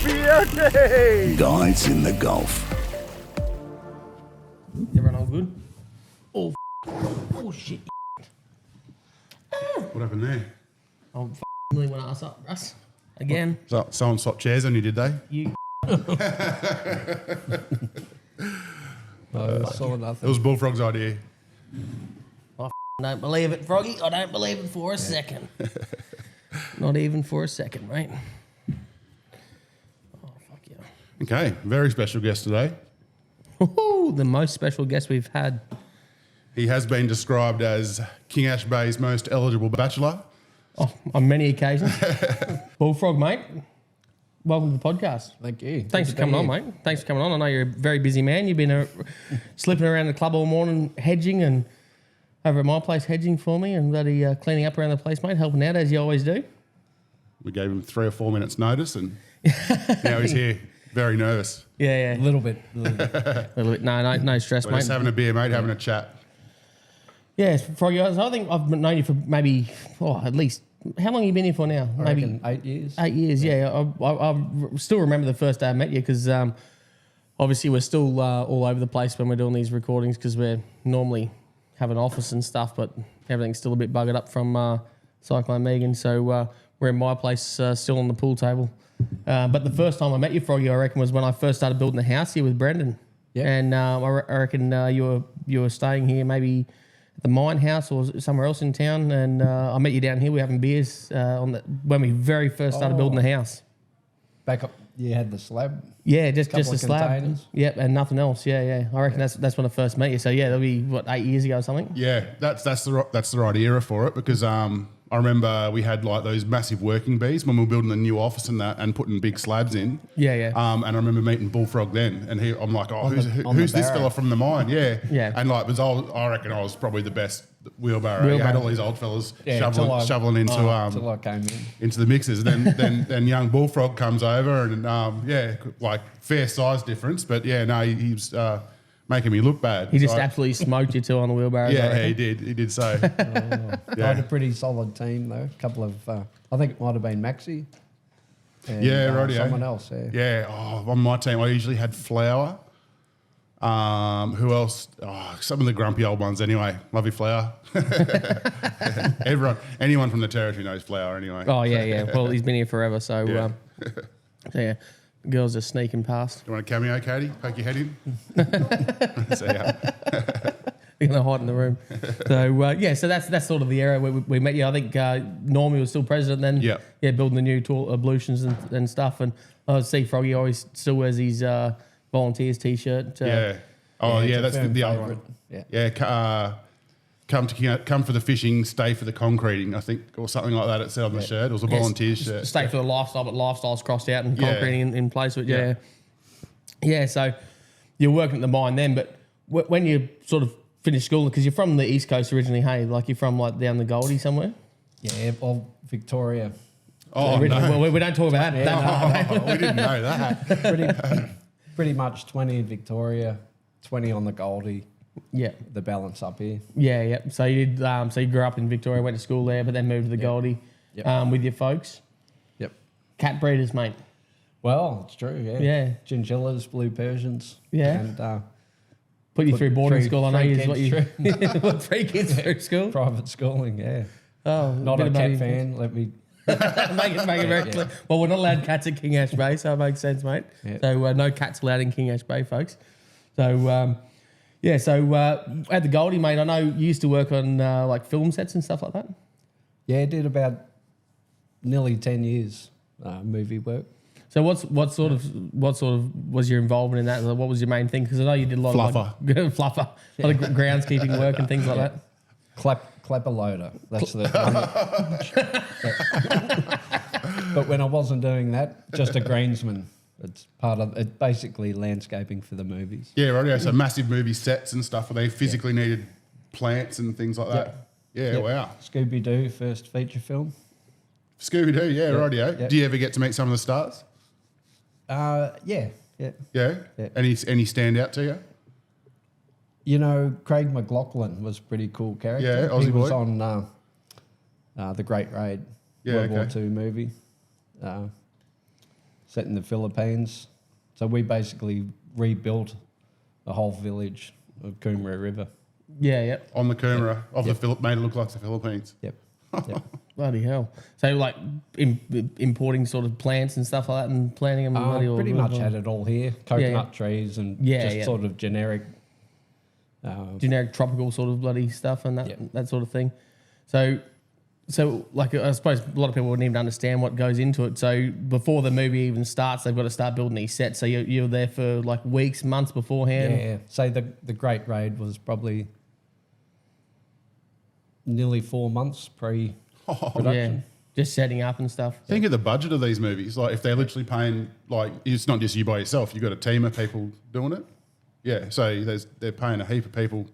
Beauty! Guides in the Gulf. Everyone all good? Oh shit. What happened there? Oh, really went ass up, Russ. Again. So, someone swapped chairs on you, did they? You. Saw nothing. It was Bullfrog's idea. I don't believe it, Froggy. I don't believe it for a second. Not even for a second, mate. Oh, fuck yeah. Okay, very special guest today. Ooh, the most special guest we've had. He has been described as King Ash Bay's most eligible bachelor. Oh, on many occasions. Bullfrog, mate. Welcome to the podcast. Thank you. Thanks for coming on, mate. Thanks for coming on. I know you're a very busy man. You've been slipping around the club all morning hedging and over at my place hedging for me and bloody cleaning up around the place, mate, helping out as you always do. We gave him 3 or 4 minutes notice and now he's here, very nervous. Yeah, A little bit. a little bit. No stress, We're mate. just having a beer, mate, having a chat. Yeah, Froggy, I think I've known you for maybe, at least, how long have you been here for now? I Maybe reckon 8 years. 8 years, yeah. I still remember the first day I met you because obviously we're still all over the place when we're doing these recordings because we're normally have an office and stuff, but everything's still a bit buggered up from Cyclone Megan. So we're in my place still on the pool table. But the first time I met you, Froggy, I reckon, was when I first started building the house here with Brendan. Yep. And I reckon you were staying here maybe at the mine house or somewhere else in town, and I met you down here. We were having beers when we very first started building the house. Back up, you had the slab. Yeah, just Couple a of slab. containers. Yep, and nothing else. Yeah. I reckon that's when I first met you. So yeah, that'll be 8 years ago or something. Yeah, that's the right era for it because I remember we had like those massive working bees when we were building the new office and that and putting big slabs in. Yeah. And I remember meeting Bullfrog then, and I'm like, who's this fella from the mine? Yeah. And like, I reckon I was probably the best wheelbarrow. You had all these old fellas shoveling into till I came in. into the mixers. Then young Bullfrog comes over and like fair size difference, but he was making me look bad. He just absolutely smoked you two on the wheelbarrow. Yeah, he did so. I had a pretty solid team though. A couple of, I think it might have been Maxi. And, rightio. someone else. Yeah. Yeah, on my team I usually had Flower. Who else? Some of the grumpy old ones anyway. Love you, Flower. Anyone from the territory knows Flower anyway. Oh yeah. Well, he's been here forever, so Yeah. yeah. Girls are sneaking past. You want a cameo, Katie? Poke your head in. See ya. They're gonna hide in the room. So so that's sort of the era where we met you. I think Normie was still president then. Yeah. Building the new ablutions and stuff. And I see Froggy always still wears his volunteers t-shirt. Yeah. That's the other one. Yeah. Come for the fishing, stay for the concreting, I think, or something like that. It said on the shirt. It was a volunteer shirt. Stay for the lifestyle, but lifestyle's crossed out and concreting in place of it. Yeah. So you're working at the mine then, but when you sort of finished school, because you're from the East Coast originally, hey, like you're from like down the Goldie somewhere. Yeah, well, Victoria. Oh, no. no. We don't talk about that. We didn't know that. Pretty much 20 in Victoria, 20 on the Goldie. Yeah. The balance up here. Yeah. So you did. So you grew up in Victoria, went to school there, but then moved to the Goldie with your folks. Yep. Cat breeders, mate. Well, it's true. Yeah. Yeah. Chinchillas, blue Persians. Yeah. And put you through boarding three- school. I know three is what you kids put 3 kids through school. private schooling. Yeah. Oh, Not a cat fan. Let me. make it very clear. Well, we're not allowed cats at King Ash Bay, so it makes sense, mate. Yeah. So no cats allowed in King Ash Bay, folks. So at the Goldie, mate, I know you used to work on like film sets and stuff like that. Yeah, I did about nearly 10 years movie work. So what sort of was your involvement in that? What was your main thing? Because I know you did a lot of fluffer, a lot of groundskeeping work and things like that. Clapper loader. That's the. But when I wasn't doing that, just a greensman. It's part of it. Basically, landscaping for the movies. Yeah, right. So massive movie sets and stuff where they physically needed plants and things like that. Yeah, wow. Scooby Doo first feature film. Scooby Doo, rightio. Yep. Do you ever get to meet some of the stars? Yeah. Yeah. Any stand out to you? You know, Craig McLaughlin was a pretty cool character. Yeah, Aussie he was boy. on The Great Raid, Yeah, World War okay. II movie. set in the Philippines. So we basically rebuilt the whole village of Coomera River. Yeah, yep. On the Coomera of the made it look like the Philippines. Yep. Yep. Bloody hell. So like importing sort of plants and stuff like that and planting them. Pretty much had it all here. Coconut trees and just sort of generic. Generic tropical sort of bloody stuff and that Yep. that sort of thing. So like I suppose a lot of people wouldn't even understand what goes into it. So before the movie even starts, they've got to start building these sets. So you're there for like weeks, months beforehand. Yeah. Say the Great Raid was probably nearly 4 months pre-production. Yeah, just setting up and stuff. Think of the budget of these movies. Like if they're literally paying, like it's not just you by yourself. You've got a team of people doing it. Yeah, so they're paying a heap of people,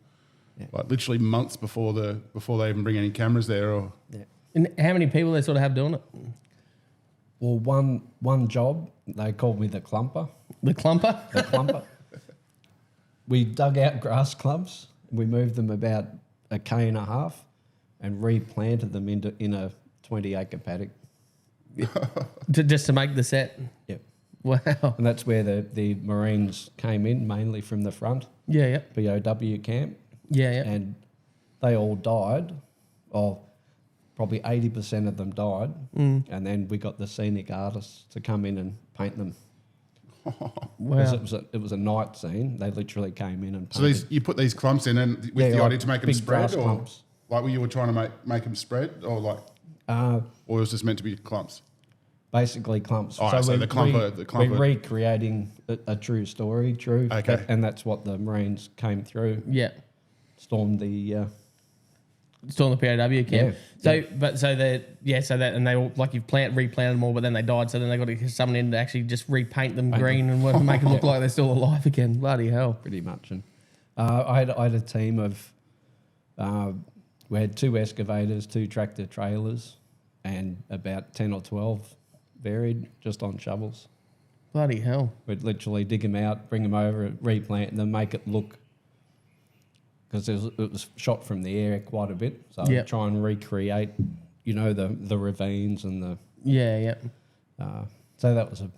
like literally months before they even bring any cameras there. Or And how many people they sort of have doing it? Well, one job, they called me the clumper. The clumper? The clumper. We dug out grass clumps. We moved them about 1.5 k's and replanted them in a 20-acre paddock. Just to make the set? Yep. Wow. And that's where the Marines came in, mainly from the front. Yeah, POW camp. Yeah. And they all died. Probably 80% of them died. And then we got the scenic artists to come in and paint them. Wow. Because it was a night scene. They literally came in and so painted. you put these clumps in, and with the like idea to make them big spread, grass or clumps. like you were trying to make them spread, or like, or it was just meant to be clumps. Basically clumps. Oh, so the clumper. We're recreating a true story, Okay. and that's what the Marines came through. Yeah. Stormed the... Still in the POW camp. Yeah. And they all, like you've replanted them all, but then they died. So then they got to get someone in to actually just repaint them green and make them look like they're still alive again. Bloody hell. Pretty much. And I had a team of... we had 2 excavators, 2 tractor trailers, and about 10 or 12 buried just on shovels. Bloody hell. We'd literally dig them out, bring them over, replant them, make it look... Because it was shot from the air quite a bit. So I'd try and recreate, the ravines and the... Yeah. So that was a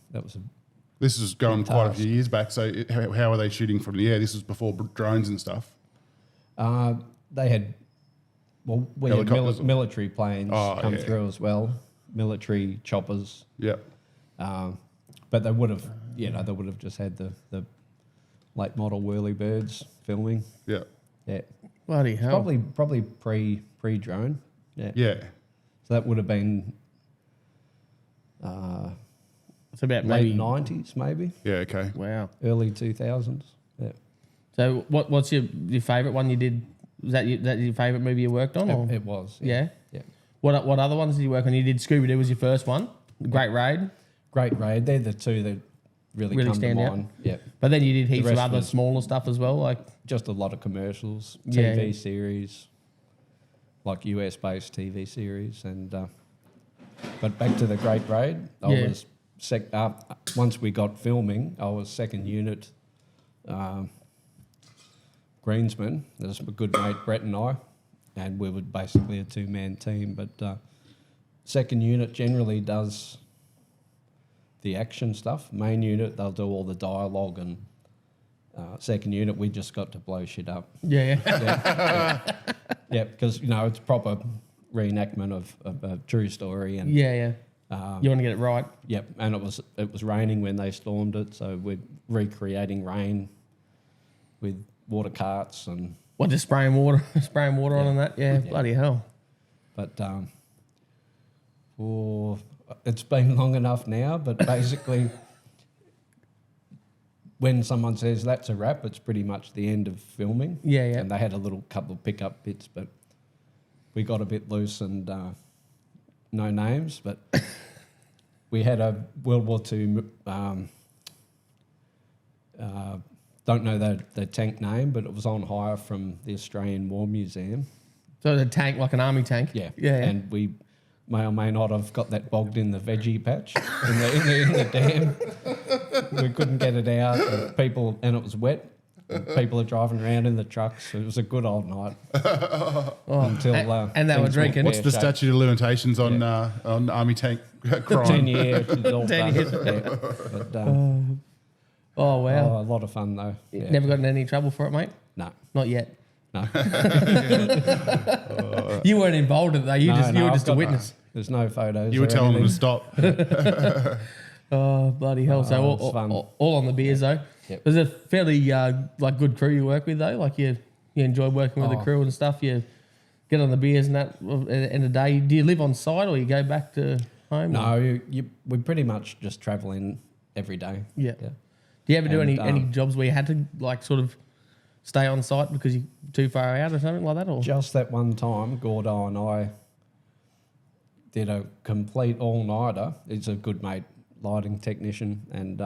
This is going quite a task. few years back. So how are they shooting from the air? This was before drones and stuff. They had... Well, we had military planes come through as well. Military choppers. Yeah. But they would have, they would have just had the late model whirlybirds filming. Yeah. Yeah. Bloody hell. Probably pre-drone. Yeah. Yeah. So that would have been It's about late maybe 90s, maybe. Yeah. Okay. Wow. Early 2000s. Yeah. So what's your favourite one you did? Was that your favourite movie you worked on? Or? It was. Yeah. Yeah. What other ones did you work on? You did Scooby-Doo was your first one. The Great Raid. Great Raid. They're the 2 that really come stand to out. mind. Yeah. But then you did heaps of rest other was- smaller stuff as well, like Just a lot of commercials, Yeah. TV series, like US-based TV series, and but back to the Great Raid. I was once we got filming, I was second unit greensman. There's a good mate Brett and I, and we were basically a 2-man team. But second unit generally does the action stuff. Main unit, they'll do all the dialogue, and second unit, we just got to blow shit up. yeah. Yeah, because it's proper reenactment of a true story, and You want to get it right. yep. And it was raining when they stormed it, so we're recreating rain with water carts and. What, just spraying water on and that? Yeah, bloody hell. But it's been long enough now. But basically, when someone says that's a wrap, it's pretty much the end of filming. Yeah. And they had a couple of pickup bits, but we got a bit loose and no names. But we had a World War II. Don't know the tank name, but it was on hire from the Australian War Museum. So the tank, like an army tank? Yeah. Yeah. And we may or may not have got that bogged in the veggie patch in the dam. We couldn't get it out. And it was wet. People are driving around in the trucks. It was a good old night until and they were things drinking. went What's the pear-shaped. statute of limitations on army tank crime? 10 years. It's all 10 done. years. Yeah. But, Oh wow! a lot of fun though. Yeah. Never got in any trouble for it, mate. No. Not yet. No. You weren't involved in it though. You were I've just a got- witness. There's no photos. You were or telling them to anything. stop. Oh bloody hell! So it's fun. all on the beers though. Yep. Was it a fairly like good crew you work with though? Like you enjoy working with the crew and stuff. You get on the beers and that. At the end of the day, do you live on site or you go back to home? No, we pretty much just travel in every day. Yeah. Yeah. Do you ever do And, any jobs where you had to like sort of stay on site because you're too far out or something like that? Or Just that one time, Gordo and I did a complete all-nighter. He's a good mate, lighting technician, and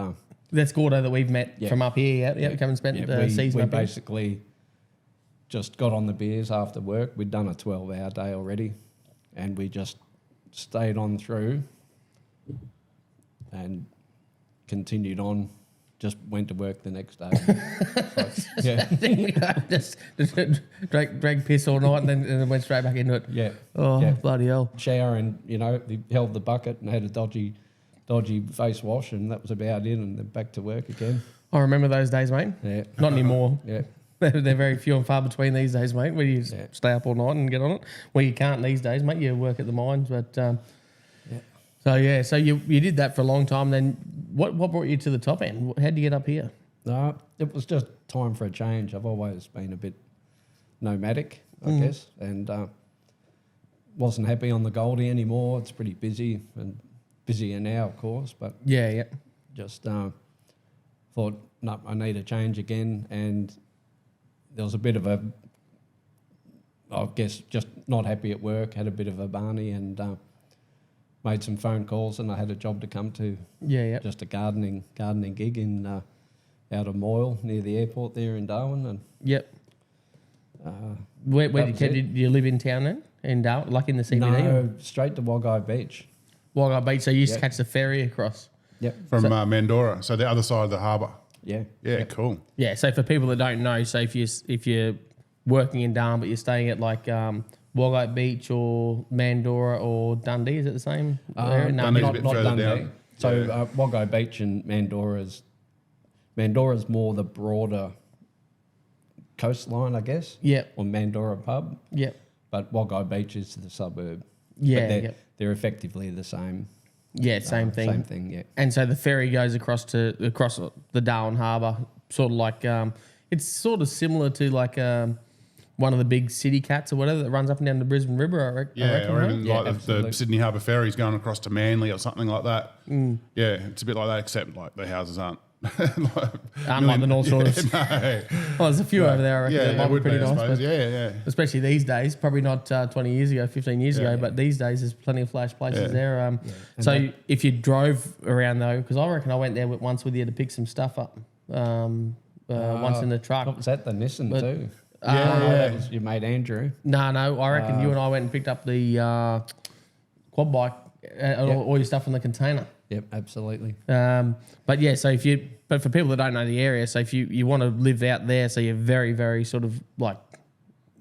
that's Gordo that we've met Yeah. from up here. Yeah, come and spent we season up here. basically just got on the beers after work. We'd done a 12-hour day already, and we just stayed on through and continued on. Just went to work the next day. Yeah, just drank piss all night and then went straight back into it. yeah. Oh, yeah. bloody hell. Shower and, he held the bucket and had a dodgy face wash, and that was about it, and then back to work again. I remember those days, mate. Yeah. Not anymore. Yeah. They're very few and far between these days, mate, where you stay up all night and get on it. Well, you can't these days, mate. You work at the mines. But so you did that for a long time. Then what brought you to the top end? How did you get up here? No, it was just time for a change. I've always been a bit nomadic, I guess, and wasn't happy on the Goldie anymore. It's pretty busy and busier now, of course, but Yeah. just thought, no, I need a change again. And there was a bit of I guess, just not happy at work, had a bit of a Barney, and made some phone calls, and I had a job to come to. Yeah. Just a gardening gig in out of Moyle near the airport there in Darwin, and Yep. Where that was did you live in town then? In Darwin, like in the CBD? no, straight to Waggai Beach. Wagga Beach. So you used to Yep. catch the ferry across. Yep. From Mandora, so the other side of the harbour. Yeah. Yeah, cool. Yeah. So for people that don't know, so if you're working in Darwin but you're staying at like Wagga Beach or Mandora or Dundee, is it the same area? No, Dundee's a not bit not further Dundee. down. So Waggai Beach and Mandora's more the broader coastline, I guess. Yep. Or Mandora pub, Yep. but Waggai Beach is the suburb. Yeah. But Yep. they're effectively the same. Yeah. Same thing. Same thing. Yeah. And so the ferry goes across the Darwin Harbour, sort of like it's sort of similar to like one of the big city cats or whatever that runs up and down the Brisbane River. I reckon. Yeah, or even Yeah, like the absolutely. Sydney Harbour ferries going across to Manly or something like that. Yeah, it's a bit like that, except like the houses aren't. Like the North Shores. No. Oh, there's a few over there. I reckon Yeah, that it might be would be, pretty I nice. suppose. But Yeah. especially these days, probably not 20 years ago, 15 years ago, Yeah. but these days there's plenty of flash places Yeah. there. So if you drove around though, because I reckon I went there once with you to pick some stuff up. Once in the truck. What was that? The Nissan too. Yeah. That was your mate Andrew. No, I reckon you and I went and picked up the quad bike, all your stuff in the container. Yep, absolutely. But yeah, so but for people that don't know the area, so if you want to live out there, so you're very, very sort of like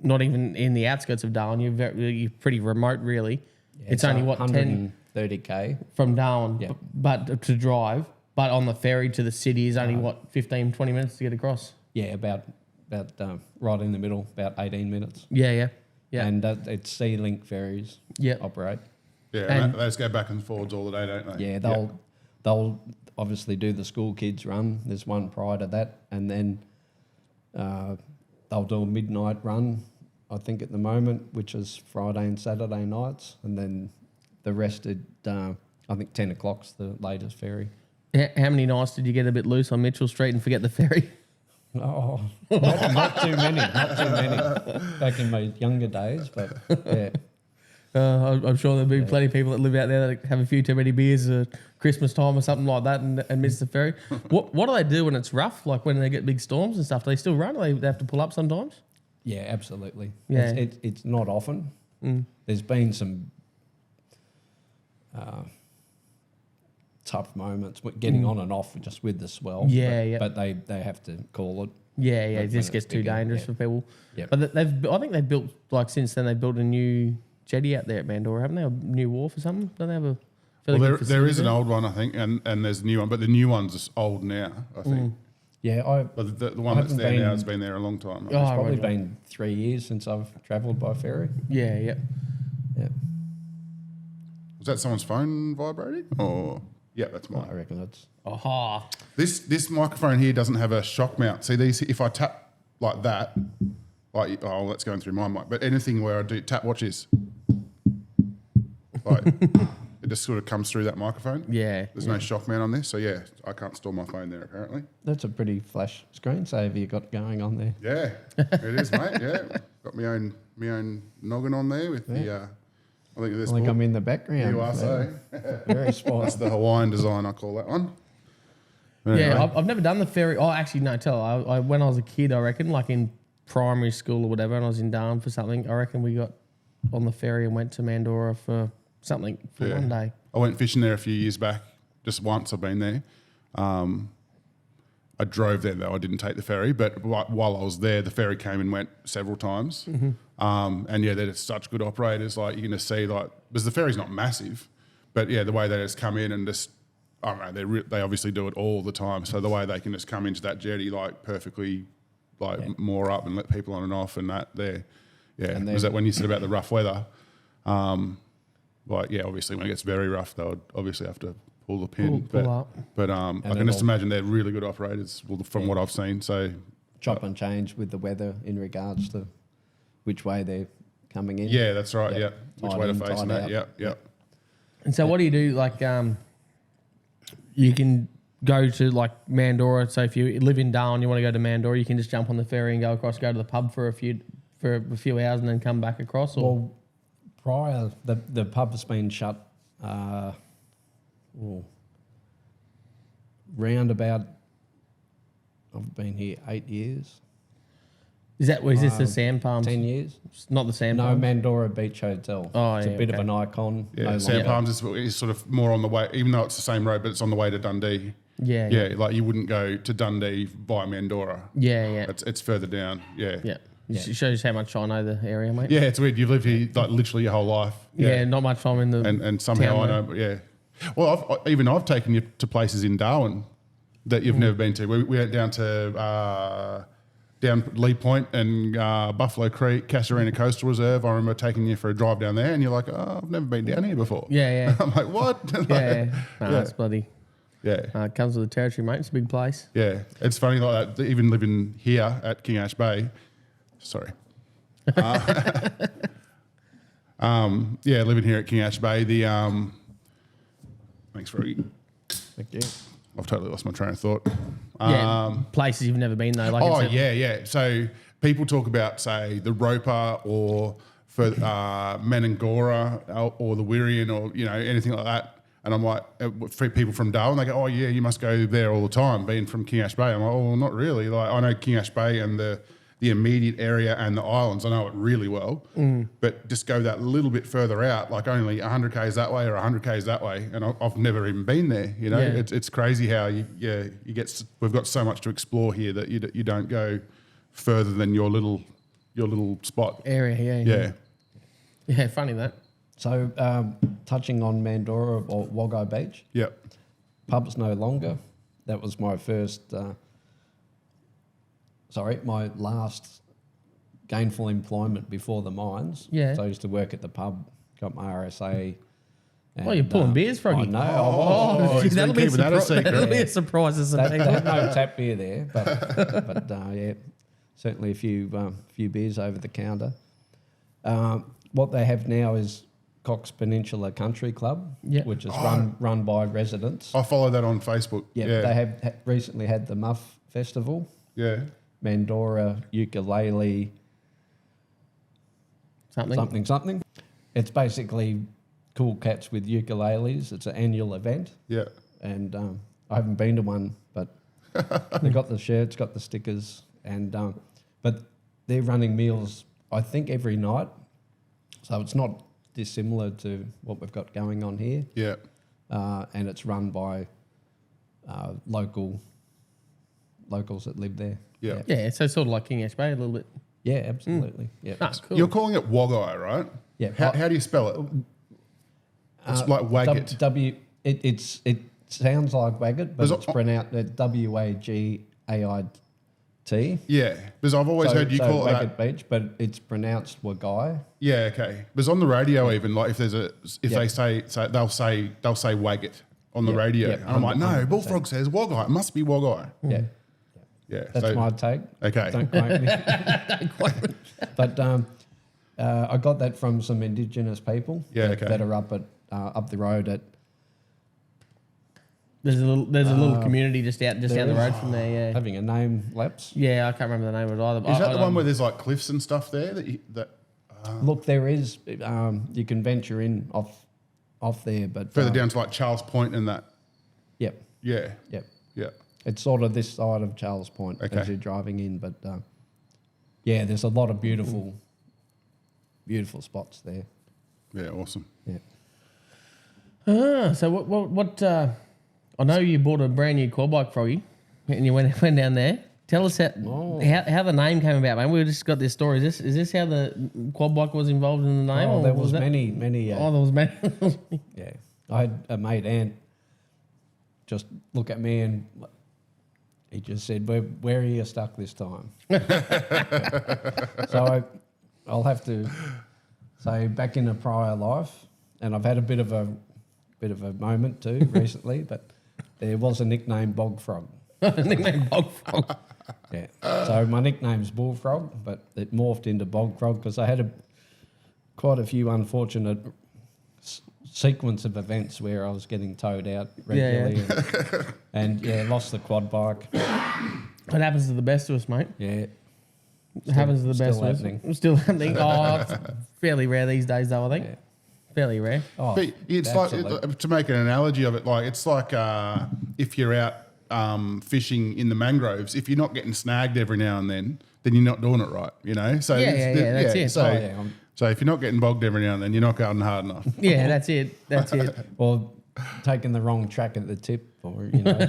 not even in the outskirts of Darwin, you're pretty remote really. Yeah, it's only what 130k. from Darwin, Yeah. but to drive. But on the ferry to the city is only 15, 20 minutes to get across. Yeah, about right in the middle, about 18 minutes. Yeah. And it's Sea-Link ferries. Yeah. Operate. Yeah, And- they just go back and forwards all the day, don't they? Yeah, they'll obviously do the school kids run. There's one prior to that, and then they'll do a midnight run, I think at the moment, which is Friday and Saturday nights, and then the rest at I think 10 o'clock's the latest ferry. How many nights did you get a bit loose on Mitchell Street and forget the ferry? Oh, not too many, not too many. Back in my younger days, but yeah. I'm sure there'll be plenty of people that live out there that have a few too many beers at Christmas time or something like that and miss the ferry. What do they do when it's rough? Like when they get big storms and stuff, do they still run? Or they have to pull up sometimes? Yeah, absolutely. Yeah. It's not often. There's been some tough moments getting on and off just with the swell. Yeah, but, yeah. but they have to call it. Yeah, it when just gets it's too bigger, dangerous yeah. for people. Yep. But I think they've built, like, since then, they've built a new jetty out there at Mandorah, haven't they? A new wharf or something? Don't they have a fairly Well, good there facility is an there? old one, I think, and there's a new one, but the new one's old now, I think. Yeah, But the one that's haven't there now been- has been there a long time. Oh, it's probably right. been 3 years since I've travelled by ferry. Yeah. Yeah, Was that someone's phone vibrating? Or yeah, that's mine. I reckon it's Aha. This microphone here doesn't have a shock mount. See these? If I tap like that, like that's going through my mic. But anything where I do tap, watch this. Like it just sort of comes through that microphone. Yeah. There's no shock mount on this, so yeah, I can't store my phone there apparently. that's a pretty flash screensaver you got going on there. Yeah, it is, mate. Yeah, got my own noggin on there with the. I think this. I think I'm in the background. You are so. Very That's smart. the Hawaiian design, I call that one. But Yeah, anyway. I've never done the ferry. Oh, actually, no, I when I was a kid, I reckon, like in primary school or whatever, and I was in Darwin for something, I reckon we got on the ferry and went to Mandorah for something for Yeah. one day. I went fishing there a few years back. Just once I've been there. I drove there though. I didn't take the ferry, but while I was there, the ferry came and went several times. And yeah, they're just such good operators. Like you're going to see, like because the ferry's not massive, but yeah, the way they just come in and just I don't know, they obviously do it all the time. So the way they can just come into that jetty like perfectly, like moor up and let people on and off and that there. Yeah, And was then- that when you said about the rough weather? Like yeah, obviously when it gets very rough, they'll obviously have to pull the pin. Pull up. But I can just imagine they're really good operators from what I've seen. So Chop and change with the weather in regards to which way they're coming in. yeah, that's right. Yep. Yeah, which Tied way to in, face tied that? out. Yep, yep. And so, what do you do? Like, you can go to like Mandorah. So if you live in Darwin, you want to go to Mandorah, you can just jump on the ferry and go across, go to the pub for a few hours, and then come back across. Or Well, prior, the pub's been shut round about, I've been here 8 years, is this the Sand Palms? 10 years. It's not the Sand No, Palms. Mandorah Beach Hotel. Oh, it's yeah, a bit okay. of an icon. Yeah, no Sand longer. Palms is sort of more on the way, even though it's the same road, but it's on the way to Dundee. Yeah. Yeah, like you wouldn't go to Dundee via Mandorah. Yeah. It's further down. Yeah. Yeah. It shows how much I know the area, mate. Yeah, it's weird. You've lived here like literally your whole life. Yeah, not much time in the And somehow I town, know, but yeah. Well, I've taken you to places in Darwin that you've never been to. We went down to down Lee Point and Buffalo Creek, Casuarina Coastal Reserve. I remember taking you for a drive down there, and you're like, "Oh, I've never been down here before." Yeah. I'm like, "What?" Yeah. It's bloody. yeah, It comes with the territory, mate. It's a big place. yeah. It's funny like that. Even living here at King Ash Bay. Sorry. Yeah, living here at King Ash Bay. Thanks, Froggy. Thank you. I've totally lost my train of thought. Yeah, places you've never been though. Like Oh it's yeah. So people talk about say the Roper or for Menangora or the Wirian or anything like that, and I'm like, for people from Darwin, they go, oh yeah, you must go there all the time, being from King Ash Bay. I'm like, oh, well, not really. Like I know King Ash Bay and the immediate area and the islands, I know it really well. But just go that little bit further out, like only 100 k's that way or 100 k's that way, and I've never even been there. Yeah. It's crazy how we've got so much to explore here that you don't go further than your little spot. area. Yeah. Yeah, funny that. So, touching on Mandorah or Waggai Beach, Yep. pub's no longer. That was my my last gainful employment before the mines. Yeah. So I used to work at the pub, got my RSA. And, You're pulling beers, Froggy. I know. I was. Oh, he's been keeping that a secret. That'll be a surprise to some They people. had no tap beer there, but yeah, certainly a few beers over the counter. What they have now is Cox Peninsula Country Club, which is run by residents. I follow that on Facebook. Yeah, they have recently had the Muff Festival, Yeah. Mandorah ukulele something. It's basically cool cats with ukuleles. It's an annual event. Yeah. And I haven't been to one, but they got the shirts, got the stickers, and but they're running meals, I think, every night. So it's not dissimilar to what we've got going on here. Yeah. And it's run by local locals that live there. Yeah. Yeah, so sort of like King Ash Bay a little bit. Yeah, absolutely. Yeah. Ah, cool. You're calling it Woggai, right? Yeah. How do you spell it? It's like Waggot. It sounds like Waggot, but There's it's pronounced Wagait. Yeah, because I've always heard you call it Waggot that. Beach, but it's pronounced Wagai. Yeah, okay. Because on the radio, even like if they say they'll say Waggot on the Yep, radio, yep, and I'm like, no, 100%. Bullfrog says Woggai. It must be Woggai. Yeah. Yeah, That's my take. Okay. Don't quote me. But I got that from some Indigenous people that are up the road at. There's a little community just down the road from there. Yeah. Having a name lapse. Yeah, I can't remember the name of it either. Is that the one where there's like cliffs and stuff there? Look, there is. You can venture in off there, but Further down to like Charles Point and that. Yep. Yeah. Yep. Yeah. It's sort of this side of Charles Point as you're driving in, but yeah, there's a lot of beautiful spots there. Yeah. Awesome. Yeah. So what? I know you bought a brand new quad bike, Froggy, and you went down there. Tell us how the name came about, man. We just got this story. Is this how the quad bike was involved in the name? Oh, or there was that? many. Oh, there was many. Yeah, I had a mate, Ant, just look at me and he just said, "Where are you stuck this time?" So I'll have to say, back in a prior life, and I've had a bit of a moment too recently, but there was a nickname Bogfrog. Nickname Bullfrog. Yeah. So my nickname's Bullfrog, but it morphed into Bogfrog because I had quite a few unfortunate sequence of events where I was getting towed out regularly and lost the quad bike. It happens to the best of us, mate. Yeah. It happens to the best of happening. us. Still happening. Oh, it's fairly rare these days, though, I think. Yeah. Fairly rare. Oh, But it's absolutely. like, to make an analogy of it, like it's like if you're out fishing in the mangroves, if you're not getting snagged every now and then you're not doing it right, you know? So that's it. So, so if you're not getting bogged every now and then, you're not going hard enough. Yeah, that's it. That's it. Or taking the wrong track at the tip, or, you know, I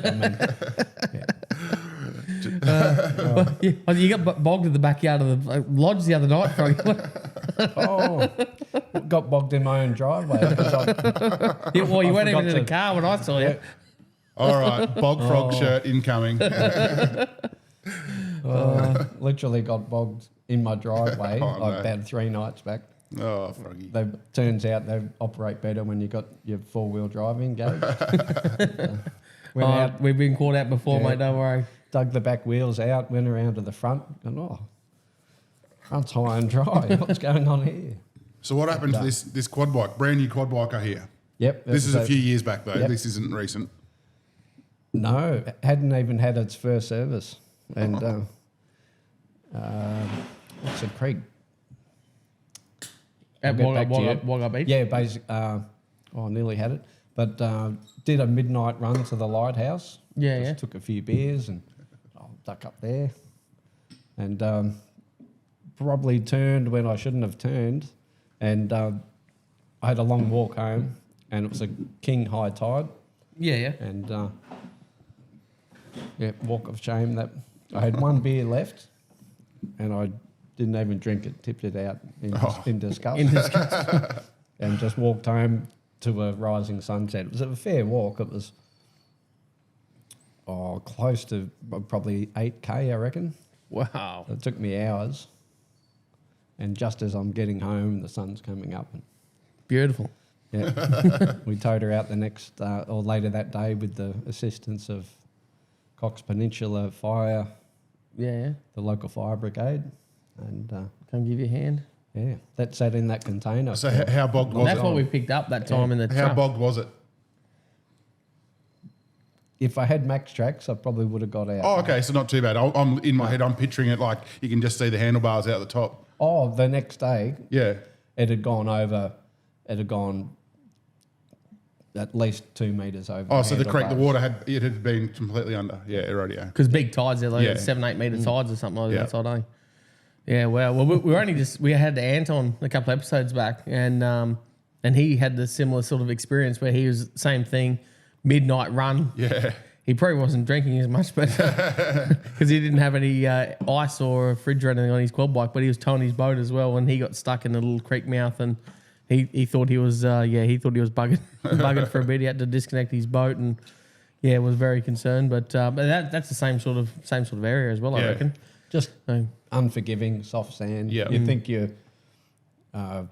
mean, You got bogged in the backyard of the lodge the other night, Froggy. got bogged in my own driveway. Well, you weren't even in the car when I saw you. All right, bog frog shirt incoming. Literally got bogged in my driveway No. about 3 nights back. Oh, froggy. Turns out they operate better when you got your 4-wheel drive engaged. Went out, We've been caught out before, mate, don't worry. dug the back wheels out, went around to the front, and front's high and dry. What's going on here? So what happened to this quad bike? Brand new quad bike, I hear. Yep. This is a few years back though. Yep. This isn't recent. No, hadn't even had its first service. And what's the creek? At I'll get back to you. Wagga Beach? Yeah, I nearly had it. But did a midnight run to the lighthouse. Just took a few beers and I'll duck up there. And probably turned when I shouldn't have turned. And I had a long walk home and it was a king high tide. Yeah. And walk of shame that I had one beer left and I didn't even drink it, tipped it out in disgust. And just walked home to a rising sunset. It was a fair walk. It was close to probably 8K, I reckon. Wow. It took me hours. And just as I'm getting home, the sun's coming up. And Beautiful. we towed her out the next, or later that day with the assistance of Cox Peninsula Fire, Yeah. the local fire brigade. And Come give you a hand. that sat in that container. So how bogged was That's it? what we picked up that time in the How truck. bogged was it? If I had max tracks, I probably would have got out. Oh, okay, so not too bad. I'm in my head. I'm picturing it like you can just see the handlebars out the top. Oh, the next day, Yeah. it had gone over. It had gone at least 2 meters over. Oh, so the creek, the handlebars. water had been completely under. Yeah, radio. Because big tides, they're like Yeah. 7-8 metre tides or something like Yeah. that side, eh? Yeah, well, we were we had Ant on a couple of episodes back, and he had the similar sort of experience where he was same thing, midnight run. Yeah. he probably wasn't drinking as much, but because he didn't have any ice or a fridge or anything on his quad bike, but he was towing his boat as well, and he got stuck in a little creek mouth, and he thought he was buggered for a bit. He had to disconnect his boat, and was very concerned. But that's the same sort of area as well, I reckon. Just unforgiving, soft sand. Yeah. You think you're, at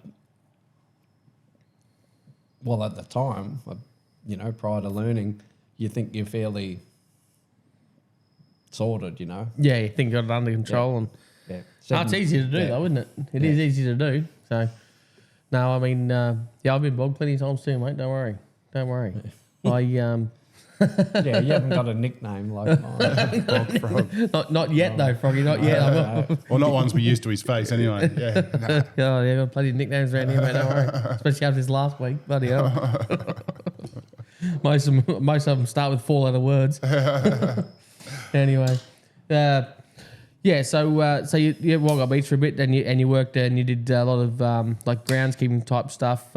the time, prior to learning, you think you're fairly sorted, Yeah, you think you got it under control. And it's easy to do, though, isn't it? It is easy to do. So, no, I mean, I've been bogged plenty of times too, mate. Don't worry. Yeah, you haven't got a nickname like mine. Bullfrog. Not yet, though, Froggy. Not yet. Well, not ones we used to his face anyway. Yeah. Got plenty of nicknames around here, mate. Don't worry. Especially after this last week. Bloody hell. Most of them start with 4-letter words. Anyway. So you walked up beach for a bit, and you worked and you did a lot of groundskeeping type stuff.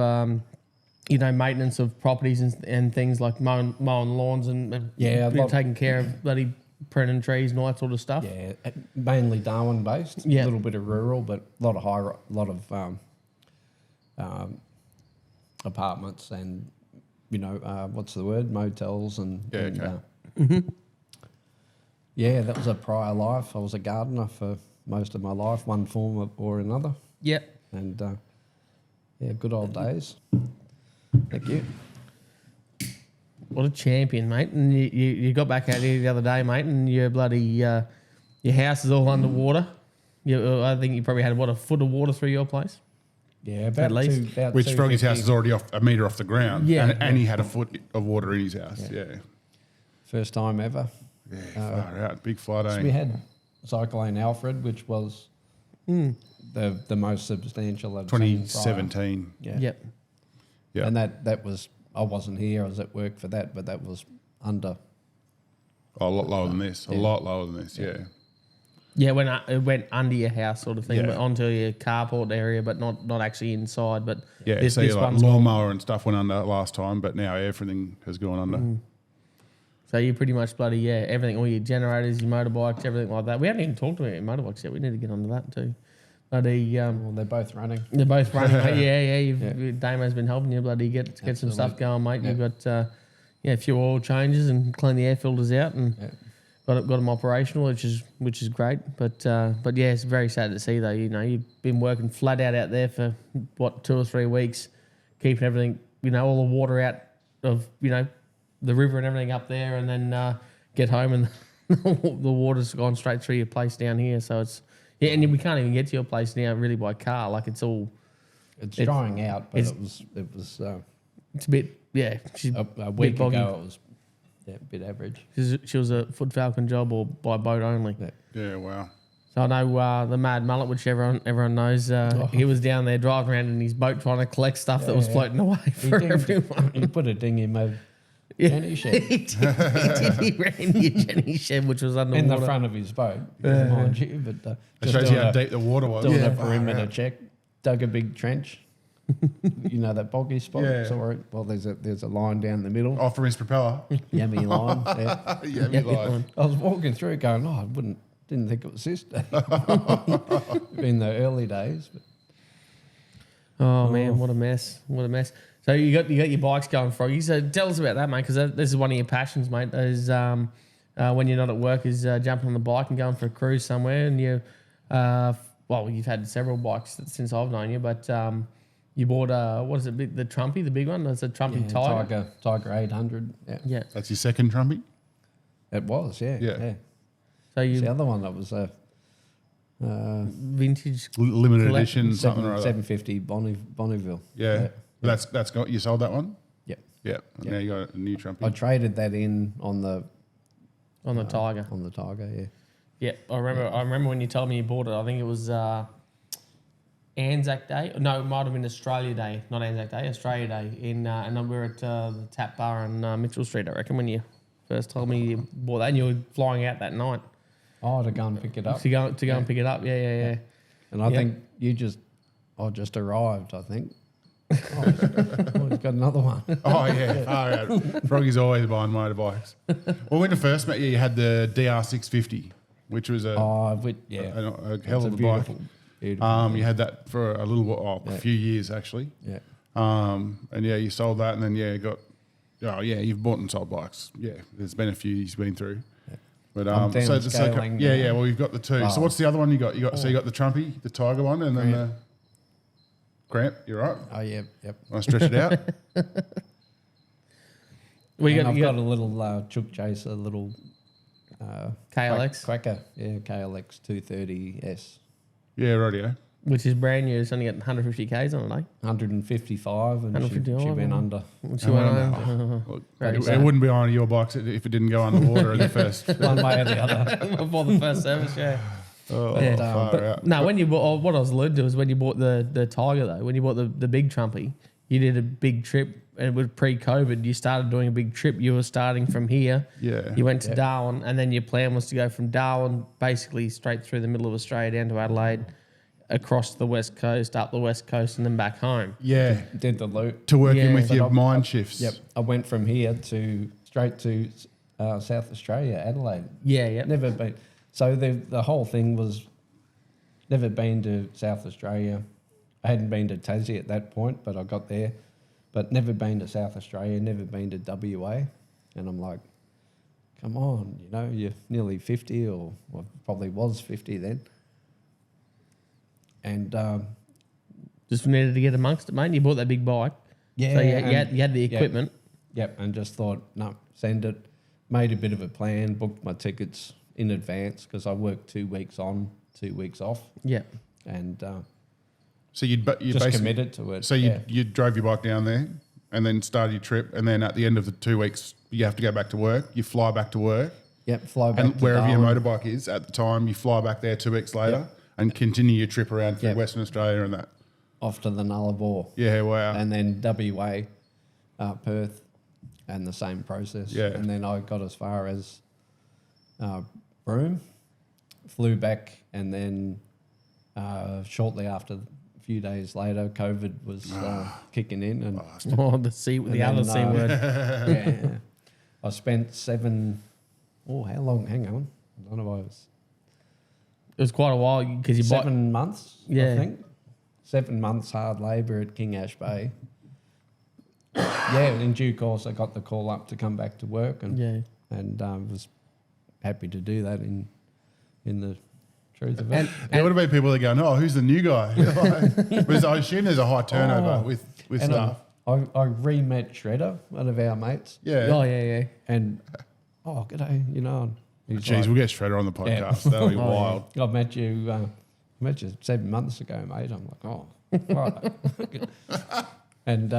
Maintenance of properties and things like mowing lawns and taking care of bloody pruning trees and all that sort of stuff. Yeah, mainly Darwin based. Yeah. A little bit of rural, but a lot of apartments and motels and that was a prior life. I was a gardener for most of my life, one form or another. Yep. And good old days. Thank you. What a champion, mate. And you got back out here the other day, mate, and your bloody your house is all underwater. I think you probably had, a foot of water through your place? Yeah, about at least. Which Froggy's house is already a metre off the ground. Yeah. And he had a foot of water in his house. Yeah. First time ever. Yeah, far out. Big flood, So we had Cyclone Alfred, which was the most substantial of 2017. Yeah. Yep. Yeah. And that was, I wasn't here, I was at work for that, but that was under. Oh, a lot lower than this. A lot lower than this, yeah. Yeah, it went under your house sort of thing, Yeah. but onto your carport area, but not actually inside. But Yeah, this one's lawnmower and stuff went under last time, but now everything has gone under. So you pretty much bloody, everything, all your generators, your motorbikes, everything like that. We haven't even talked about your motorbikes yet. We need to get onto that too. But Well, they're both running. they're both running, mate. Damo's been helping you bloody get some stuff going, mate. Yeah. You've got a few oil changes and clean the air filters out and got them operational, which is great. But it's very sad to see though. You've been working flat out there for 2 or 3 weeks, keeping everything, all the water out of the river and everything up there, and then get home and the water's gone straight through your place down here. So it's and we can't even get to your place now really by car. Like it's drying out, but it was it's a bit She's a week ago it was a bit average. She was a foot falcon job or by boat only. Yeah, wow. So I know the Mad Mullet, which everyone knows. He was down there driving around in his boat trying to collect stuff that was floating away for everyone. He put a ding in my Jenny shed. He did. He ran in your Jenny shed, which was underwater. In the front of his boat, mind you. But It shows you how deep the water was. Doing a perimeter check. Dug a big trench. That boggy spot. Yeah. Sorry. Well, there's a line down the middle. Off from his propeller. Yummy line. Yeah. Yummy line. I was walking through going, I didn't think it was this day. In the early days. But. Oh man, what a mess! What a mess. So you got your bikes going, Froggy. So tell us about that, mate, because this is one of your passions, mate. Is when you're not at work, is jumping on the bike and going for a cruise somewhere. And you've had several bikes since I've known you, but you bought what is it? The Trumpy, the big one. It's a Trumpy Tiger. Tiger 800. Yeah. That's your second trumpy? It was. Yeah. So the other one that was a vintage limited edition, something or other. 750 Bonneville. Yeah. That's got, you sold that one? Yep. Yeah. And now you got a new trumpy. I traded that in on the Tiger. On the Tiger, yeah. Yeah, I remember when you told me you bought it. I think it was Anzac Day. No, it might have been Australia Day, not Anzac Day, Australia Day. And we were at the Tap Bar on Mitchell Street, I reckon, when you first told me you bought that, and you were flying out that night. Oh, to go and pick it up. To go and pick it up, yeah. And I think I just arrived, I think. Oh, he's got another one. Oh, yeah. Far out. Froggy's always buying motorbikes. Well, when I first met you, you had the DR650, which was a hell of a bike. Beautiful. You had that for a little while, a few years actually. Yeah. And yeah, you sold that, and then you've bought and sold bikes. Yeah, there's been a few you've been through. Yeah. But I'm downscaling now. well, you've got the two. So what's the other one you got? So you got the Trumpy, the Tiger one, and then the Cramp. You're right. Oh yeah, yep. I stretch it out. I've got a little chook chaser, little KLX Cracker. Yeah, KLX 230S. Yeah, rightio. which is brand new. It's only got 150 k's on it, eh? 155, and she went under. She went under. It wouldn't be on your bikes if it didn't go underwater in the first. One way or the other. Before the first service, yeah. Far out. No, when you bought, what I was alluding to is when you bought the Tiger though, when you bought the big Trumpy, you did a big trip, and it was pre-COVID. You started doing a big trip. You were starting from here. Yeah. You went to Darwin, and then your plan was to go from Darwin basically straight through the middle of Australia down to Adelaide, across the west coast, up the west coast, and then back home. Yeah. Did the loop. To work in with your mind shifts. Yep. I went from here to straight to South Australia, Adelaide. Yeah, yeah. Never been. So the whole thing was never been to South Australia. I hadn't been to Tassie at that point, but I got there. But never been to South Australia, never been to WA. And I'm like, come on, you're nearly 50, or probably was 50 then. And just needed to get amongst it, mate. You bought that big bike. Yeah. So you had the equipment. Yep, and just thought, no, send it. Made a bit of a plan, booked my tickets in advance because I worked 2 weeks on, 2 weeks off. Yeah. And so you just committed to it. So you drove your bike down there and then started your trip, and then at the end of the 2 weeks, you have to go back to work. You fly back to work. Yep, fly back and to wherever Darwin. your motorbike is at the time, you fly back there 2 weeks later and continue your trip around through Western Australia and that. Off to the Nullarbor. Yeah, wow. And then WA, Perth, and the same process. Yeah. And then I got as far as Broome, flew back, and then shortly after, a few days later, COVID was kicking in. And the other C word. yeah. I spent how long? Hang on. I don't know if I was... It was quite a while because you bought 7 months, Yeah. I think. 7 months hard labour at King Ash Bay. In due course, I got the call up to come back to work, and was happy to do that in the truth of it. There would have been people that go, "Oh, who's the new guy?" Because I assume there's a high turnover with stuff. I re-met Shredder, one of our mates. Yeah. Oh yeah. And g'day, and he's Jeez, we'll get Shredder on the podcast. That'll be wild. I met you 7 months ago, mate. I'm like, right. And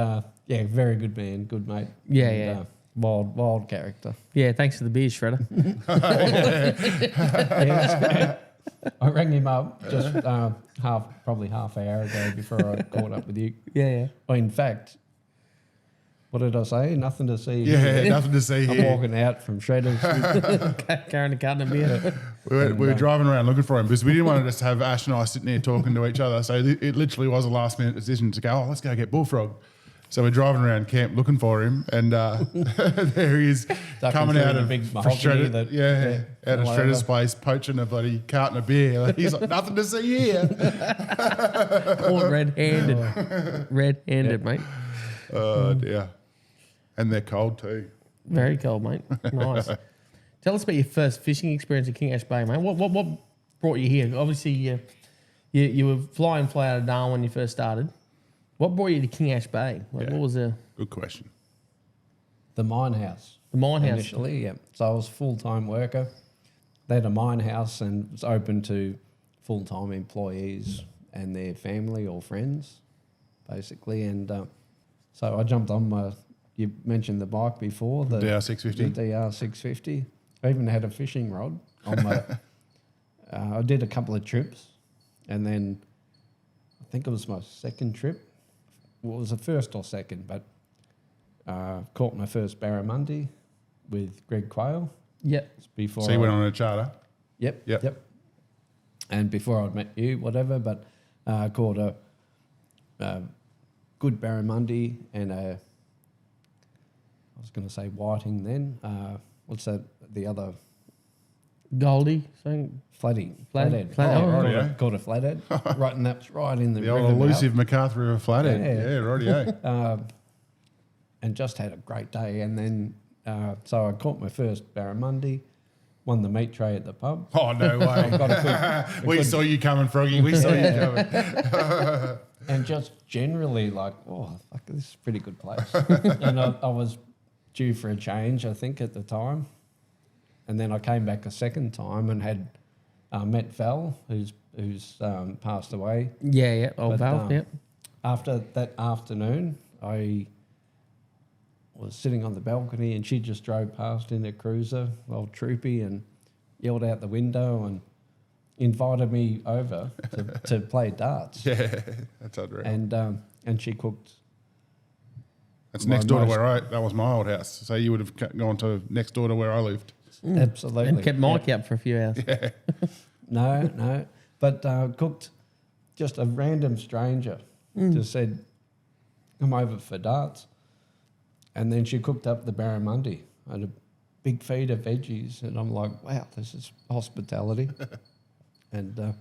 very good man, good mate. Yeah. Wild character. Yeah, thanks for the beers, Shredder. I rang him up just probably half an hour ago before I caught up with you. Yeah. Well, in fact, what did I say? Nothing to see. Yeah, nothing to see I'm here. walking out from Shredder's. Carrying a carton of beer. We were driving around looking for him because we didn't want to just have Ash and I sitting there talking to each other. So it literally was a last minute decision to go, let's go get Bullfrog. So we're driving around camp looking for him, and there he is coming out of Shredder, out of Shredder's place, poaching a bloody carton of beer. He's like, nothing to see here. All red-handed, mate. Oh dear, and they're cold too. Very cold, mate. Nice. Tell us about your first fishing experience at King Ash Bay, mate. What brought you here? Obviously, you were fly out of Darwin when you first started. What brought you to King Ash Bay? What was the... Good question. The mine house. The mine house. Initially, yeah. So I was a full-time worker. They had a mine house and it was open to full-time employees and their family or friends, basically. And so I jumped on you mentioned the bike before. The DR650. The DR650. I even had a fishing rod on my... I did a couple of trips, and then I think it was my second trip. Well, it was the first or second, but caught my first barramundi with Greg Quayle. Yep. Before So you went on a charter? Yep. And before I'd met you, whatever, but caught a good barramundi and I was going to say whiting then. What's that? The other Goldie, something. flathead. Flathead. Called a flathead. Right, and that's right in the The old river mouth. elusive MacArthur River flathead. Yeah. Yeah, rightio. And just had a great day. And then, so I caught my first barramundi, won the meat tray at the pub. Oh, no way. Got a We saw you coming, Froggy. We saw you coming. and just generally like, oh, fuck, this is a pretty good place. And I was due for a change, I think, at the time. And then I came back a second time and had met Val, who's passed away. Yeah. Old But, Val, yeah. After that afternoon, I was sitting on the balcony and she just drove past in a cruiser, old Troopy, and yelled out the window and invited me over to play darts. Yeah, that's unreal. And she cooked. That's next door to where that was my old house. So you would have gone to next door to where I lived. Absolutely. And kept Mikey up for a few hours. Yeah. No. But cooked just a random stranger. Just said, come over for darts. And then she cooked up the barramundi. I had a big feed of veggies. And I'm like, wow, this is hospitality. And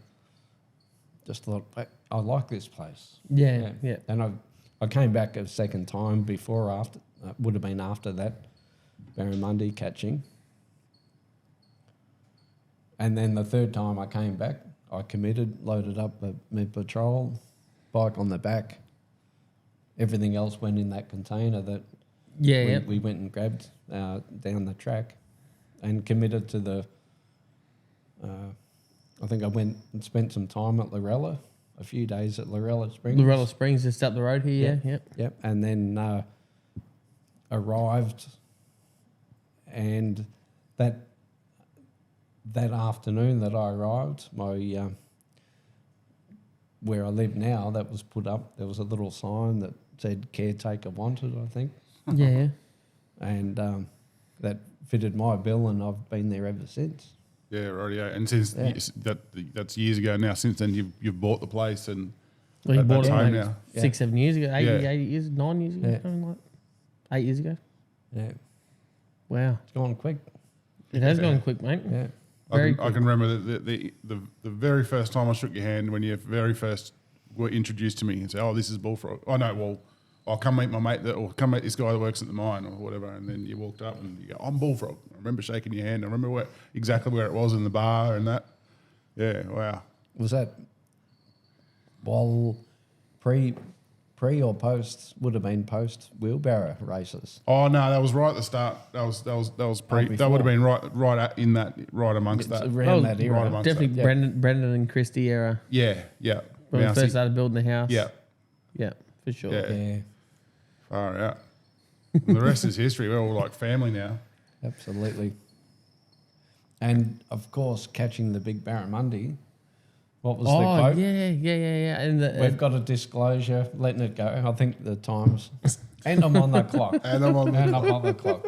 just thought, I like this place. Yeah. And I came back a second time before or after, would have been after that barramundi catching. And then the third time I came back, I committed, loaded up my patrol, bike on the back. Everything else went in that container that we went and grabbed down the track and committed to the... I think I went and spent some time at Lorella, a few days at Lorella Springs. Lorella Springs, just up the road here, yeah. Yep. And then arrived, and that afternoon that I arrived, my where I live now, that was put up. There was a little sign that said "caretaker wanted," I think. Yeah. And that fitted my bill, and I've been there ever since. Yeah, rightio. And since that's years ago now. Since then, you've bought the place and Well, you bought that's it home like now. 6-7 years ago, 8 Yeah. years, 9 years ago, Yeah. something like 8 years ago. Yeah, Wow. it's gone quick. It has gone quick, mate. Yeah. Very I can remember the very first time I shook your hand when you very first were introduced to me and said, "Oh, this is Bullfrog." Oh no, well, I'll come meet my mate or come meet this guy that works at the mine or whatever. And then you walked up and you go, "I'm Bullfrog." I remember shaking your hand. I remember exactly where it was in the bar and that. Yeah, wow. Was that while pre or post? Would have been post wheelbarrow races. Oh no, that was right at the start. That was pre. That before. would have been right amongst It's that. around that era. right amongst Definitely that. Brendan and Christy era Yeah. when we Now, first see- started building the house. Yeah. Yeah, for sure. Yeah. Yeah, Far out. And the rest is history. We're all like family now. absolutely. And of course, catching the big barramundi. What was the Oh, quote? yeah. And We've got a disclosure, letting it go. I think the times, and I'm on the clock. And I'm on And I'm on the clock.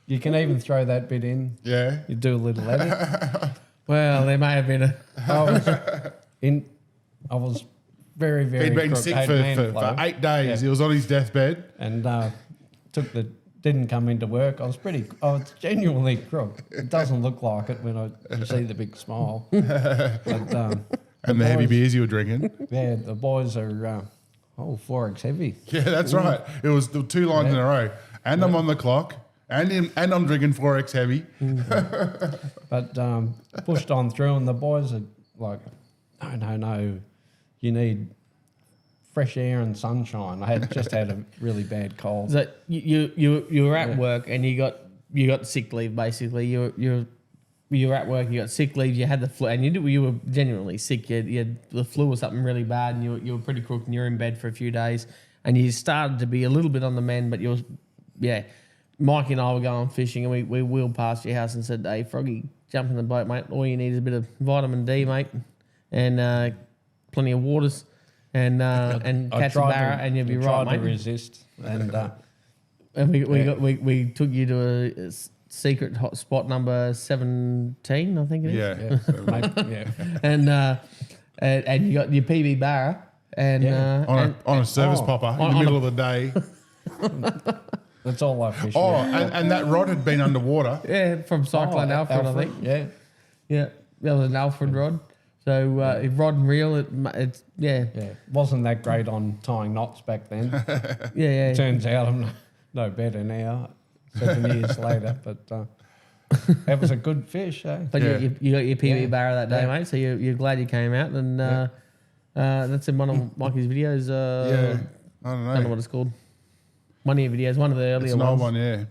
You can even throw that bit in. Yeah. You do a little edit. well, there may have been a... I was very, very. He'd been crook, sick had for man 8 flu, days. Yeah. He was on his deathbed. and didn't come into work. I was genuinely crook. It doesn't look like it when you see the big smile. But, And the heavy boys- beers you were drinking. Yeah, the boys are 4X heavy. Yeah, that's right. It was the 2 lines in a row. And I'm on the clock. And I'm drinking 4X heavy. But pushed on through, and the boys are like, no, you need fresh air and sunshine. I had just had a really bad cold. So you were at work and you got sick leave basically. You were at work, you got sick leave, you had the flu, and you were genuinely sick. You had the flu or something really bad, and you were pretty crook, and you were in bed for a few days, and you started to be a little bit on the mend, but Mikey and I were going fishing, and we wheeled past your house and said, "Hey, Froggy, jump in the boat, mate. All you need is a bit of vitamin D, mate, and plenty of waters, and catch a barra, and you'll be right, tried to mate." resist, and And we took you to a secret hot spot number 17, I think it is. Yeah. yeah, mate, yeah. And you got your PB barra, And, on a service popper in the middle of the day. That's all I fish. Oh, and that rod had been underwater. yeah, from Cyclone Alfred, I think. Yeah. Yeah, that was an Alfred rod. So if rod and reel, it's Yeah. Wasn't that great on tying knots back then. yeah. Turns out I'm no better now, 7 years later. But that was a good fish, eh? But Yeah. you got your PB Yeah. barra that day, Yeah. mate. So you're glad you came out, and that's in one of Mikey's videos. Yeah, I don't I don't know know. what it's called. One of your videos, one of the earlier It's an ones. old one, yeah.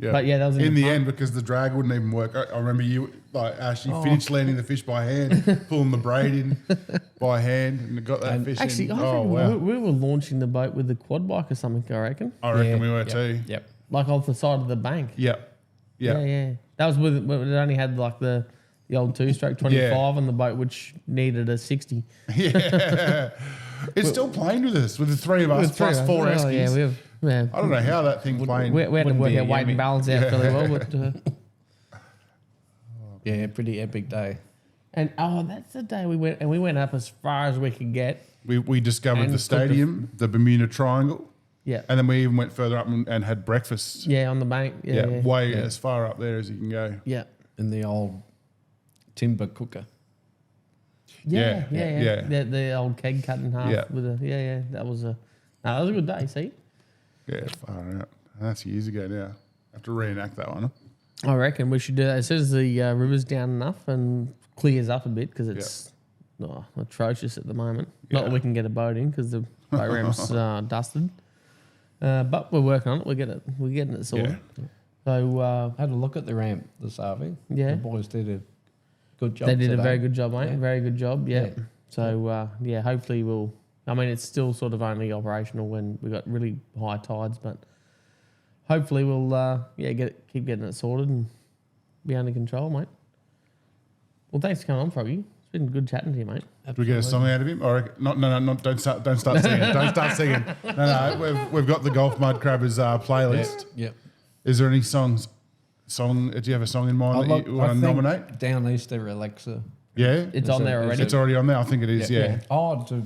But yeah, that was in the front. end because the drag wouldn't even work. I remember you, like Ash, you finished landing the fish by hand, pulling the braid in by hand, and got that fish Actually, in. I reckon we were launching the boat with the quad bike or something. I reckon, I reckon Yeah. we were Yep. too. Yep. like off the side of the bank. Yep. Yeah. That was with it only had like the old 2-stroke 25 on the boat, which needed a 60. Yeah. It's still playing with us, with the three of us With plus three, four oh, Eskies. Yeah, I don't know how that thing playing. we had to Wouldn't work be our a weight and yummy. balance out fairly well, but. Yeah, pretty epic day. And that's the day we went up as far as we could get. We discovered And the stadium, the Bermuda Triangle, Yeah, and then we even went further up and had breakfast. yeah, on the bank. Yeah, yeah, way as far up there as you can go. yeah. In the old timber cooker. Yeah. Yeah. The old keg cut in half Yeah. with a That was a good day. See, Yeah, far out. That's years ago now. I have to reenact that one. I reckon we should do that as soon as the river's down enough and clears up a bit because it's atrocious at the moment. Not that we can get a boat in because the boat ramp's dusted. But we're working on it. We're getting it sorted. Yeah. So Had a look at the ramp this Harvey. Yeah. The boys did a good job. they did a today. very good job, mate. Yeah. Very good job. Yeah. Yeah. So hopefully we'll. I mean, it's still sort of only operational when we got really high tides, but hopefully we'll keep getting it sorted and be under control, mate. Well, thanks for coming on, Froggy. It's been good chatting to you, mate. Did we get a song out of him? Or no, don't start singing. Don't start singing. No, we've got the Golf Mud Crabbers playlist. Yep. Is there any songs? Do you have a song in mind that you want to nominate? Down Easter Alexa. Yeah, It's on there already. it's already on there. I think it is. Yeah, Oh, to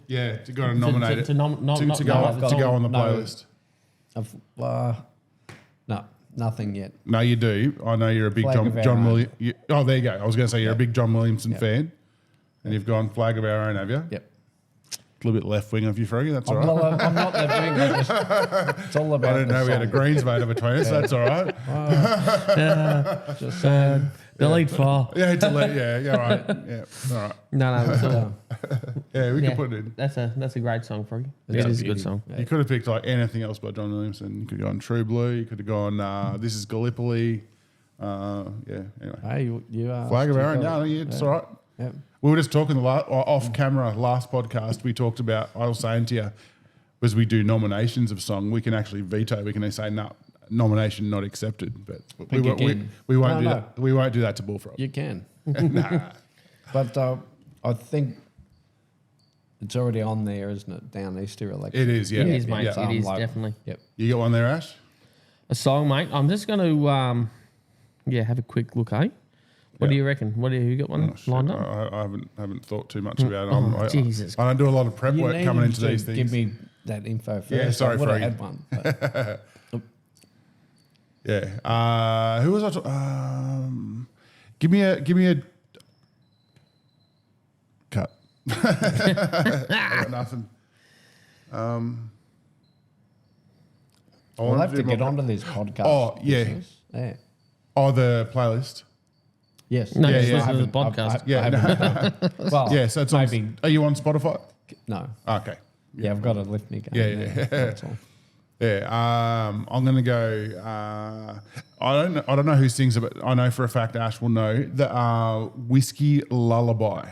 yeah. You got to nominate it to to go on the no. playlist. no, nothing yet. No, you do. I know you're a big Flag of Our John Own. Williams. Oh, there you go. I was going to say you're a big John Williamson fan, and you've gone Flag of Our Own, have you? Yep. A little bit left wing of you, Froggy. That's all right. Well, I'm not that big. It's all about. I didn't know we had a Greens voter between us. That's all right. Just saying. Delete file. Yeah, delete. Yeah, all right. Yeah, all right. No, it's all, Yeah, we yeah, can put it in. that's a great song, Froggy. It's It is a beauty. good song. Yeah. You could have picked like anything else by John Williamson. You could have gone True Blue. You could have gone This Is Gallipoli. Anyway. Hey, you are. Flag of Our Own. Yeah, it's all right. Yep. We were just talking off camera last podcast. We talked about, I was saying to you, as we do nominations of song, we can actually veto. We can say, no, nomination not accepted. But we Pick won't again. we won't No, do no. that. We won't do that to Bullfrog. You can. Nah. But I think it's already on there, isn't it? Down Easter Alexa. It is, yeah. It is, mate. Yeah. It is Like- definitely Yep. You got one there, Ash? a song, mate. I'm just going to have a quick look, eh? What do you reckon? You got one Oh, shit. lined up? I haven't thought too much about it. Jesus. I don't do a lot of prep You work needed coming into to these things. Give me that info first. Yeah, sorry, I would have Frank. had one. But Yeah. Who was I talking? Give me a cut. I got nothing. we'll have to get onto this podcast. Oh, yeah. business. Yeah. Oh, the playlist. Yes. No, Yeah, just yeah. listen to the podcast. Yeah. Well, Yeah, so it's maybe. on. Are you on Spotify? No. Okay. Yeah, I've got a lift me going. Yeah. That's all. Yeah. I'm gonna go. I don't know who sings it, but I know for a fact Ash will know the Whiskey Lullaby.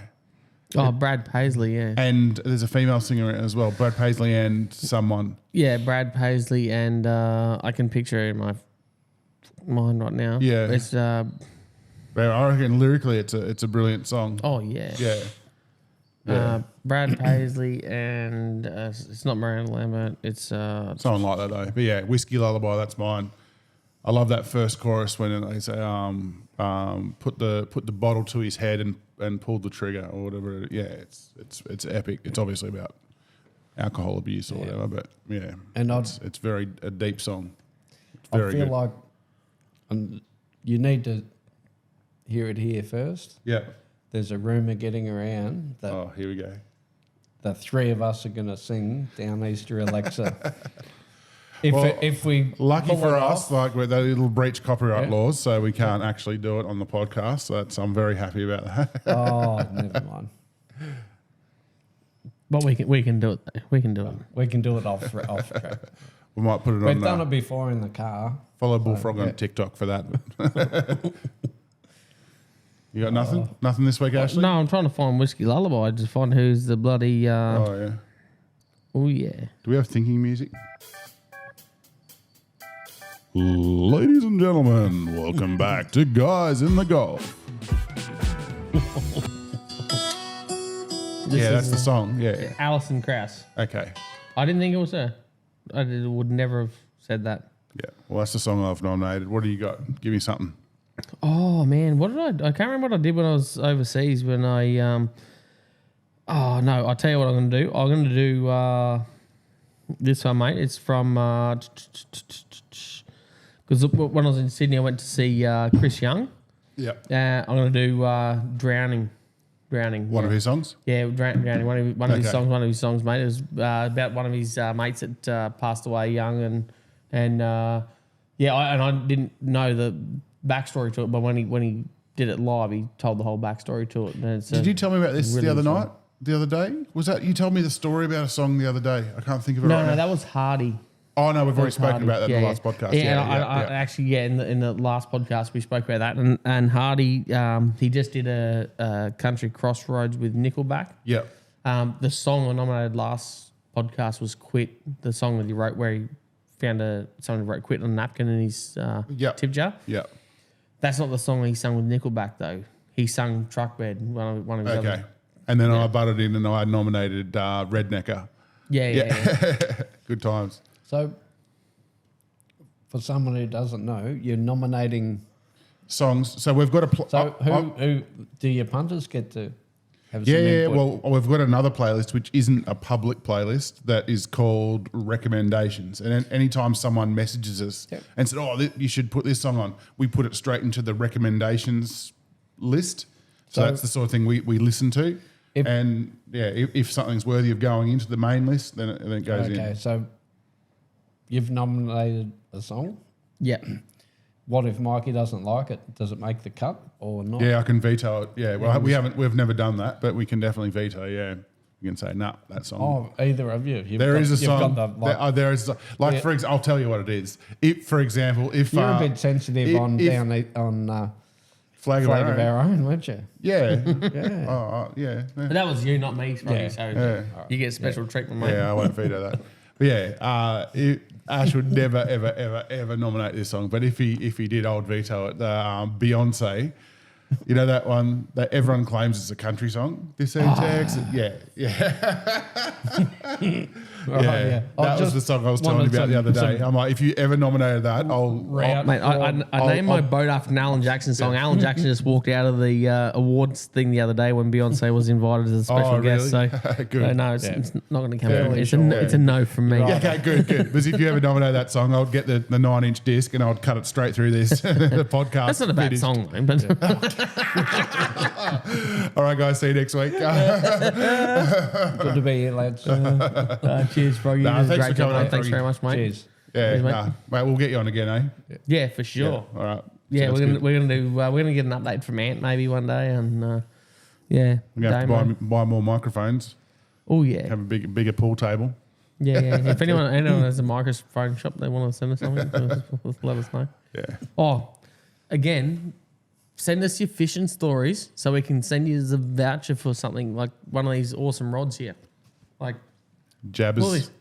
Oh, Brad Paisley, yeah. And there's a female singer in it as well, Brad Paisley and someone. Yeah, Brad Paisley, and I can picture it in my mind right now. Yeah. It's, But I reckon lyrically it's a brilliant song. oh, yeah. Yeah. Brad Paisley, and it's not Miranda Lambert. It's Something like that though. But yeah, Whiskey Lullaby, that's mine. I love that first chorus when they say put the bottle to his head and pulled the trigger or whatever. Yeah, it's epic. It's obviously about alcohol abuse or whatever. But yeah, And it's very a deep song. It's I very feel good. like you need to hear it here first. Yeah. There's a rumour getting around that Oh, here we go. the three of us are going to sing Down Easter Alexa. Well, if we Lucky pull for it us, off- like it'll breach copyright Yeah. laws, so we can't actually do it on the podcast. So I'm very happy about that. Oh, never mind. But we can do it. Though. We can do it. We can do it off track. We might put it We've on. done it before in the car. Follow Bullfrog on yeah. TikTok for that. You got nothing? Nothing this week, Ashley? No, I'm trying to find Whiskey Lullaby to find who's the bloody. Oh yeah. Oh yeah. Do we have thinking music? Ladies and gentlemen, welcome back to Guys in the Golf. Yeah, that's the song. Yeah. Alison Krauss. Okay. I didn't think it was her. Would never have said that. Yeah. Well, that's the song I've nominated. What do you got? Give me something. Oh man, what did I can't remember what I did when I was overseas. When I oh no, I'll tell you what I'm going to do. I'm going to do this one, mate. It's from because when I was in Sydney, I went to see Chris Young. Yeah. I'm going to do Drowning. One of his songs? Yeah, Drowning. One of his Okay. songs. One of his songs, mate. It was about one of his mates that passed away young, and I didn't know the backstory to it, but when he did it live, he told the whole backstory to it. And it's Did you tell me about this really the other good night? song. The other day? Was that you told me the story about a song the other day? I can't think of it No, right no, now. that was Hardy. Oh no, we've already was spoken Hardy. about that in the last podcast. Yeah, I actually, in the last podcast we spoke about that, and Hardy, he just did a country crossroads with Nickelback. Yeah. The song I nominated last podcast was "Quit," the song that he wrote where he found someone who wrote "Quit" on a napkin in his tip jar. Yeah. That's not the song he sung with Nickelback though. He sung "Truck Bed," one of his Okay. other. And then I butted in and I nominated Rednecker. Yeah. Good times. So, for someone who doesn't know, you're nominating. Songs. So we've got a... So, who do your punters get to have some Yeah, input? well, we've got another playlist which isn't a public playlist that is called Recommendations. And anytime someone messages us and said, you should put this song on, we put it straight into the recommendations list. So that's the sort of thing we listen to. If something's worthy of going into the main list, then it goes in. Okay, so you've nominated a song. Yeah. What if Mikey doesn't like it? Does it make the cut or not? Yeah, I can veto it. Yeah, well, we've never done that, but we can definitely veto. Yeah, we can say that song. Oh, either of you. There is a you've song. got There is like for example, I'll tell you what it is. For example, if you're a bit sensitive on Flag of our own, weren't you? Yeah, Yeah. yeah. But that was you, not me, Sproggy, Yeah. so you get special treatment, mate. Yeah, I won't veto that. But yeah, Ash would never, ever nominate this song. But if he did, I would veto it. Beyonce, you know that one that everyone claims is a country song. This in Texas, yeah. That was the song I was telling you about the other day. I'm like, if you ever nominated that, Mate, I named my boat after an Alan Jackson song. Alan Jackson just walked out of the awards thing the other day when Beyonce was invited as a special guest. So, Good. no, it's not going to come Yeah, out. It's sure. a no from me. Yeah, okay, good. Because if you ever nominate that song, I would get the 9-inch disc and I would cut it straight through this the podcast. That's not a bad finished. song, though. But All right, guys. See you next week. Good to be here, lads. cheers, bro. You Nah, did a thanks great for coming job, on, mate. Thanks Froggy. very much, mate. Cheers. Yeah, Cheers, mate. mate, we'll get you on again, eh? Yeah, for sure. Yeah, all right. Yeah, Sounds we're good. gonna get an update from Ant maybe one day, and We're gonna have Damo. to buy more microphones. Oh yeah, Have a bigger pool table. yeah. If anyone has a microphone shop they want to send us something, just let us know. Yeah. Oh, again, send us your fishing stories so we can send you the voucher for something like one of these awesome rods here. Like, Jabbers. Please.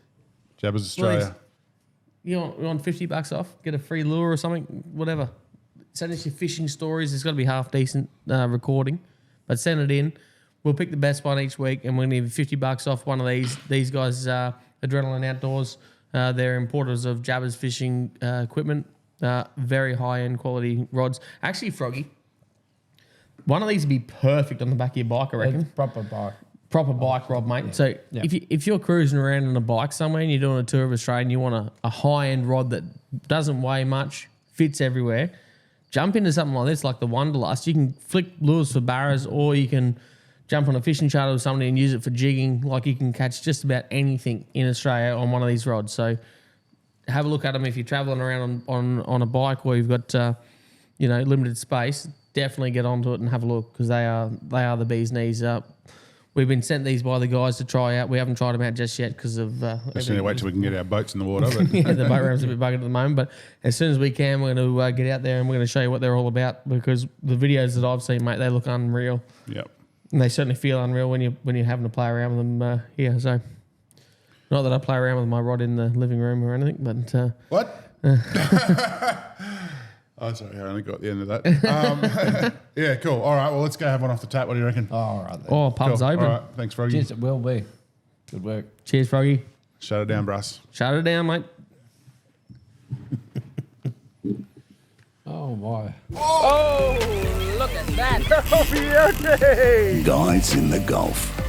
Jabbers Australia. you want $50 off, get a free lure or something, whatever. Send us your fishing stories. It's got to be half decent recording, but send it in. We'll pick the best one each week, and we're going to give you $50 off one of these. These guys, Adrenaline Outdoors, they're importers of Jabbers fishing equipment, very high-end quality rods. Actually, Froggy, one of these would be perfect on the back of your bike, I reckon. It's proper bike. proper bike rod, mate. So Yeah. if you're cruising around on a bike somewhere and you're doing a tour of Australia and you want a high-end rod that doesn't weigh much, fits everywhere, jump into something like this, like the Wanderlust. You can flick lures for barras, or you can jump on a fishing charter with somebody and use it for jigging. Like, you can catch just about anything in Australia on one of these rods. So have a look at them if you're travelling around on a bike or you've got limited space. Definitely get onto it and have a look, because they are the bee's knees. We've been sent these by the guys to try out. We haven't tried them out just yet because of. Just need to wait till we can get our boats in the water. But yeah, the boat ramp's a bit buggered at the moment, but as soon as we can, we're going to get out there and we're going to show you what they're all about, because the videos that I've seen, mate, they look unreal. Yep. And they certainly feel unreal when you're having to play around with them here. So, not that I play around with my rod in the living room or anything, but what? Oh, sorry, I only got the end of that. Yeah, cool. All right, well, let's go have one off the tap. What do you reckon? All right. Then. Oh, pub's Cool. open. All right, thanks, Froggy. Cheers, it will be. Good work. Cheers, Froggy. Shut it down, Bruss. Shut it down, mate. Oh, my. Oh, look at that. Guides in the Gulf.